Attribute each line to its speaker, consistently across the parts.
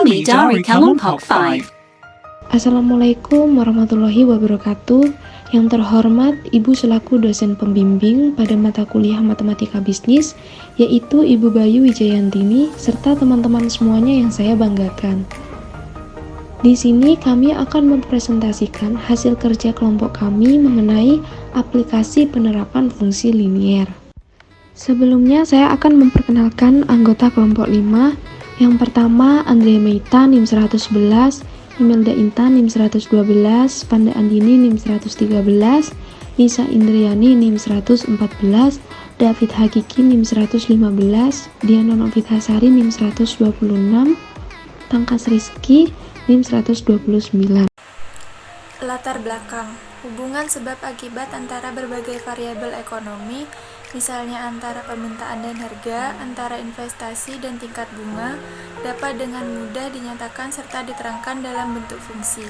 Speaker 1: Kami dari kelompok 5.
Speaker 2: Assalamualaikum warahmatullahi wabarakatuh. Yang terhormat Ibu selaku dosen pembimbing pada mata kuliah Matematika Bisnis, yaitu Ibu Bayu Wijayantini, serta teman-teman semuanya yang saya banggakan. Di sini kami akan mempresentasikan hasil kerja kelompok kami mengenai aplikasi penerapan fungsi linier. Sebelumnya saya akan memperkenalkan anggota kelompok 5. Yang pertama, Andrea Meita NIM 111, Imelda Intan NIM 112, Panda Andini NIM 113, Nisa Indriani NIM 114, David Hakiki NIM 115, Diana Novithasari NIM 126, Tangkas Rizky NIM 129.
Speaker 3: Latar belakang, hubungan sebab akibat antara berbagai variabel ekonomi, misalnya antara permintaan dan harga, antara investasi dan tingkat bunga, dapat dengan mudah dinyatakan serta diterangkan dalam bentuk fungsi.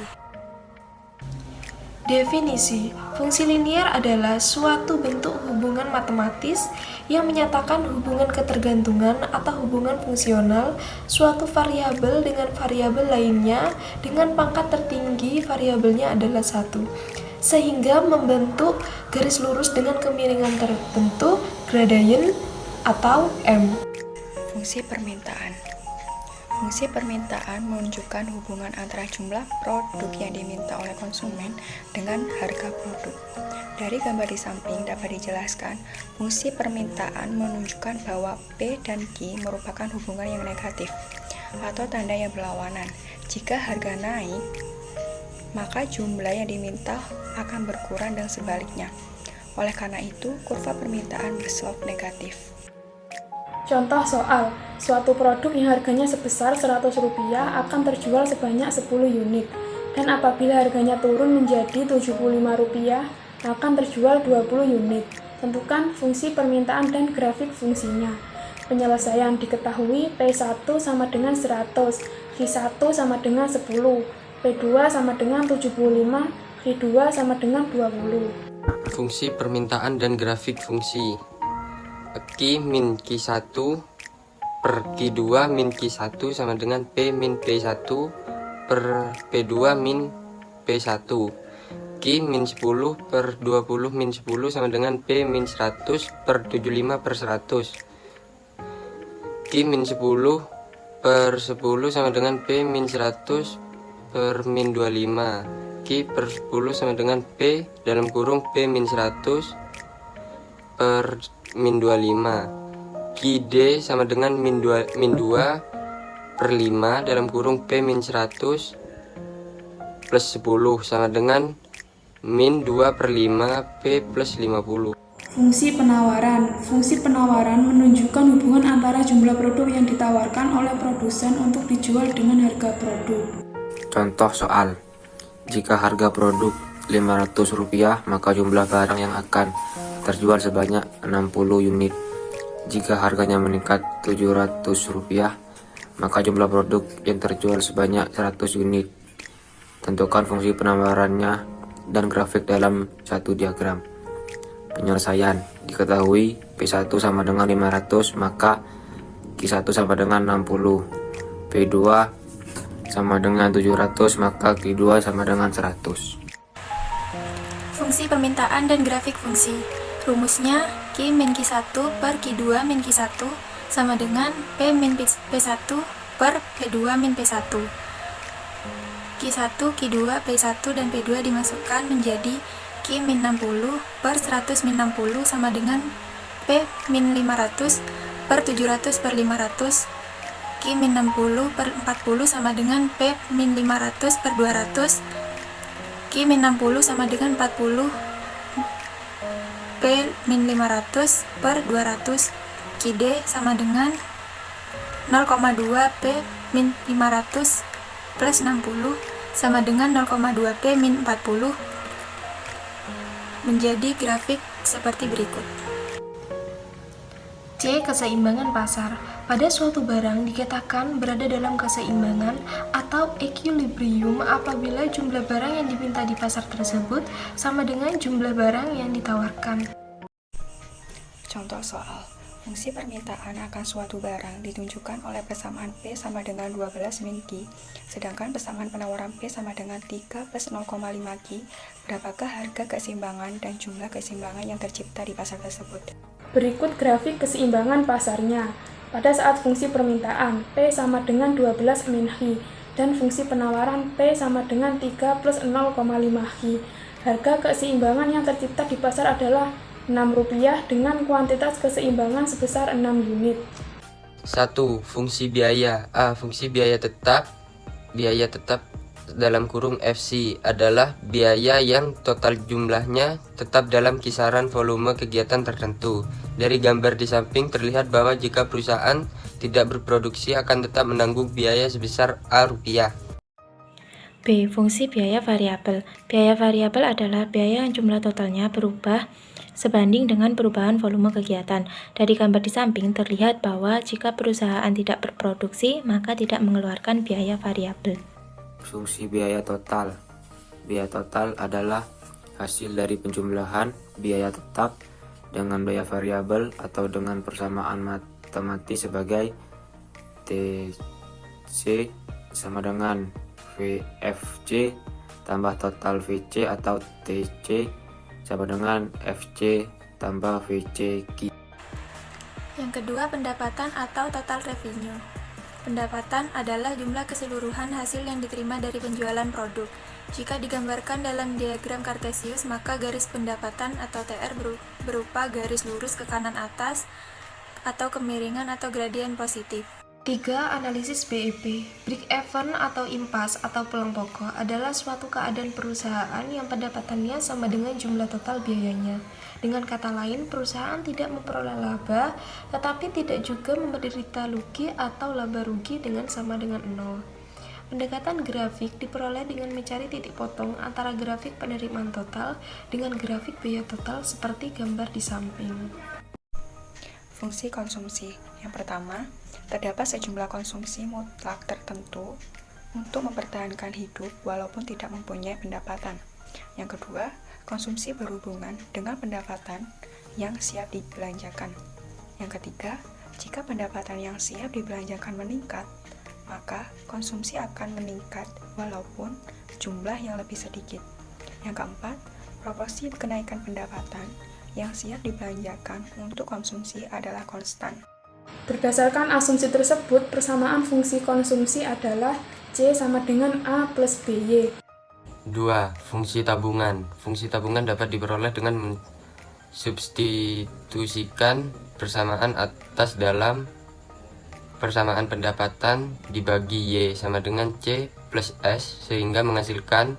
Speaker 4: Definisi, fungsi linier adalah suatu bentuk hubungan matematis yang menyatakan hubungan ketergantungan atau hubungan fungsional suatu variabel dengan variabel lainnya dengan pangkat tertinggi variabelnya adalah 1, sehingga membentuk garis lurus dengan kemiringan tertentu gradient atau M.
Speaker 5: Fungsi permintaan. Fungsi permintaan menunjukkan hubungan antara jumlah produk yang diminta oleh konsumen dengan harga produk. Dari gambar di samping dapat dijelaskan, fungsi permintaan menunjukkan bahwa P dan Q merupakan hubungan yang negatif atau tanda yang berlawanan. Jika harga naik, maka jumlah yang diminta akan berkurang dan sebaliknya. Oleh karena itu, kurva permintaan berslope negatif.
Speaker 6: Contoh soal, suatu produk yang harganya sebesar Rp100 akan terjual sebanyak 10 unit, dan apabila harganya turun menjadi Rp75 akan terjual 20 unit. Tentukan fungsi permintaan dan grafik fungsinya. Penyelesaian diketahui P1 sama dengan 100, Q1 sama dengan 10, P2 sama dengan 75, Q2 sama dengan 20.
Speaker 7: Fungsi permintaan dan grafik fungsi. Q min Q1 per Q2 min Q1 sama dengan P min P1 per P2 min P1. Q min 10 per 20 min 10 sama dengan P min 100 per 75 per 100. Q min 10 per 10 sama dengan P min 100 per min 25. Q per 10 sama dengan P dalam kurung P min 100 per min 25. QD sama dengan min 2 per 5 dalam kurung P min 100 plus 10 sama dengan min 2 per 5 P plus 50.
Speaker 8: Fungsi penawaran. Fungsi penawaran menunjukkan hubungan antara jumlah produk yang ditawarkan oleh produsen untuk dijual dengan harga produk.
Speaker 9: Contoh soal, jika harga produk Rp500, maka jumlah barang yang akan terjual sebanyak 60 unit. Jika harganya meningkat Rp700, maka jumlah produk yang terjual sebanyak 100 unit. Tentukan fungsi penawarannya dan grafik dalam satu diagram. Penyelesaian, diketahui P1 sama dengan 500, maka Q1 sama dengan 60, P2 sama dengan 700, maka Q2 sama dengan 100.
Speaker 3: Fungsi permintaan dan grafik fungsi. Rumusnya Q min Q1 per Q2 min Q1 sama dengan P min P1 per P2 min P1. Q1, Q2, P1, dan P2 dimasukkan menjadi Q min 60 per 100 min 60 sama dengan P min 500 per 700 per 500. Q min 60 per 40 sama dengan P min 500 per 200. Q min 60 sama dengan 40 P min 500 per 200. QD sama dengan 0,2 P min 500 plus 60 sama dengan 0,2 P min 40. Menjadi grafik seperti berikut.
Speaker 4: C. Keseimbangan pasar. Pada suatu barang dikatakan berada dalam keseimbangan atau equilibrium apabila jumlah barang yang diminta di pasar tersebut sama dengan jumlah barang yang ditawarkan.
Speaker 5: Contoh soal, Fungsi permintaan akan suatu barang ditunjukkan oleh persamaan P sama dengan 12 min Q, sedangkan persamaan penawaran P sama dengan 3 plus 0,5 Q. Berapakah harga keseimbangan dan jumlah keseimbangan yang tercipta di pasar tersebut?
Speaker 6: Berikut grafik keseimbangan pasarnya. Pada saat fungsi permintaan P sama dengan 12 min Q dan fungsi penawaran P sama dengan 3 plus 0,5 Q, harga keseimbangan yang tercipta di pasar adalah Rp6 dengan kuantitas keseimbangan sebesar 6 unit.
Speaker 7: 1. Fungsi biaya. A. Fungsi biaya tetap. Biaya tetap dalam kurung FC adalah biaya yang total jumlahnya tetap dalam kisaran volume kegiatan tertentu. Dari gambar di samping terlihat bahwa jika perusahaan tidak berproduksi akan tetap menanggung biaya sebesar A rupiah.
Speaker 2: B. Fungsi biaya variabel. Biaya variabel adalah biaya yang jumlah totalnya berubah sebanding dengan perubahan volume kegiatan. Dari gambar di samping terlihat bahwa jika perusahaan tidak berproduksi, maka tidak mengeluarkan biaya variabel.
Speaker 9: Fungsi biaya total. Biaya total adalah hasil dari penjumlahan biaya tetap dengan biaya variabel atau dengan persamaan matematis sebagai TC sama dengan VFC tambah total VC atau TC sama dengan FC tambah VCQ.
Speaker 3: Yang kedua, pendapatan atau total revenue. Pendapatan adalah jumlah keseluruhan hasil yang diterima dari penjualan produk. Jika digambarkan dalam diagram Kartesius, maka garis pendapatan atau TR berupa garis lurus ke kanan atas atau kemiringan atau gradien positif.
Speaker 4: 3. Analisis BEP. Break-even atau impas atau pulang pokok adalah suatu keadaan perusahaan yang pendapatannya sama dengan jumlah total biayanya. Dengan kata lain, perusahaan tidak memperoleh laba, tetapi tidak juga menderita rugi atau laba rugi dengan sama dengan 0. Pendekatan grafik diperoleh dengan mencari titik potong antara grafik penerimaan total dengan grafik biaya total seperti gambar di samping.
Speaker 5: Fungsi konsumsi. Yang pertama, terdapat sejumlah konsumsi mutlak tertentu untuk mempertahankan hidup walaupun tidak mempunyai pendapatan. Yang kedua, konsumsi berhubungan dengan pendapatan yang siap dibelanjakan. Yang ketiga, jika pendapatan yang siap dibelanjakan meningkat, maka konsumsi akan meningkat walaupun jumlah yang lebih sedikit. Yang keempat, proporsi kenaikan pendapatan yang siap dibelanjakan untuk konsumsi adalah konstan.
Speaker 6: Berdasarkan asumsi tersebut, persamaan fungsi konsumsi adalah C sama dengan A plus BY.
Speaker 7: 2. Fungsi tabungan. Fungsi tabungan dapat diperoleh dengan mensubstitusikan persamaan atas dalam persamaan pendapatan dibagi Y sama dengan C plus S sehingga menghasilkan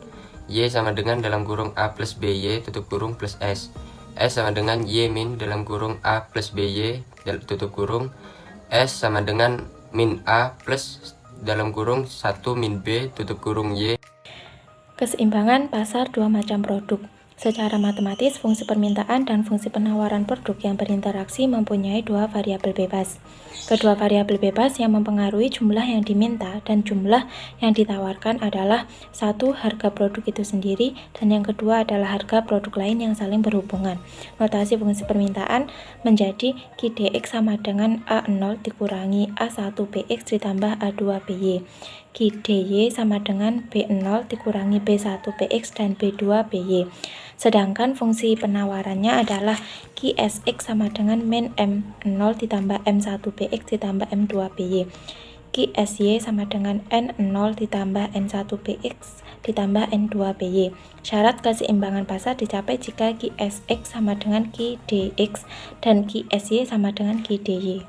Speaker 7: Y sama dengan dalam kurung A plus BY tutup kurung plus S. S sama dengan Y min dalam kurung A plus BY tutup kurung S sama dengan min A plus dalam kurung 1 min B tutup kurung Y.
Speaker 2: Keseimbangan pasar dua macam produk. Secara matematis, fungsi permintaan dan fungsi penawaran produk yang berinteraksi mempunyai dua variabel bebas. Kedua variabel bebas yang mempengaruhi jumlah yang diminta dan jumlah yang ditawarkan adalah satu, harga produk itu sendiri, dan yang kedua adalah harga produk lain yang saling berhubungan. Notasi fungsi permintaan menjadi QDX sama dengan A0 dikurangi A1BX ditambah A2BY. QDY sama dengan B0 dikurangi B1BX dan B2BY. Sedangkan fungsi penawarannya adalah QSX sama dengan min M0 ditambah M1BX ditambah M2BY. QSY sama dengan N0 ditambah N1BX ditambah N2BY. Syarat keseimbangan pasar dicapai jika QSX sama dengan QDX dan QSY sama dengan QDY.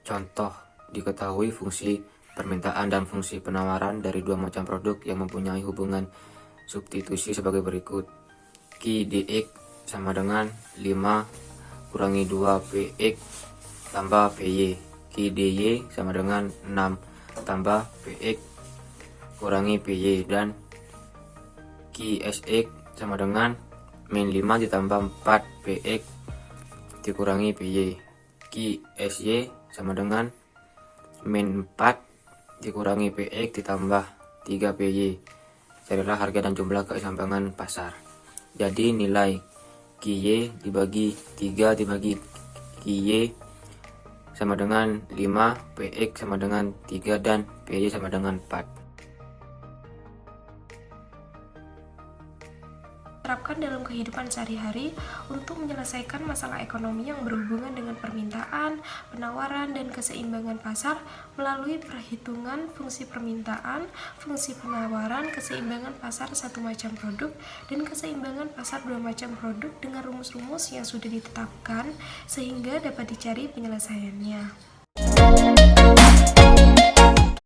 Speaker 9: Contoh, diketahui fungsi permintaan dan fungsi penawaran dari dua macam produk yang mempunyai hubungan substitusi sebagai berikut. QDX sama dengan 5 kurangi 2PX tambah PY. QDY sama dengan 6 tambah PX kurangi PY. Dan QSX sama dengan min 5 ditambah 4 PX dikurangi PY. QSY sama dengan min 4 dikurangi PX ditambah 3 PY. Carilah harga dan jumlah keseimbangan pasar. Jadi nilai QY dibagi 3 dibagi QY sama dengan 5, PX sama dengan 3, dan PY sama dengan 4.
Speaker 4: Terapkan dalam kehidupan sehari-hari untuk menyelesaikan masalah ekonomi yang berhubungan dengan permintaan, penawaran, dan keseimbangan pasar melalui perhitungan fungsi permintaan, fungsi penawaran, keseimbangan pasar satu macam produk, dan keseimbangan pasar dua macam produk dengan rumus-rumus yang sudah ditetapkan sehingga dapat dicari penyelesaiannya.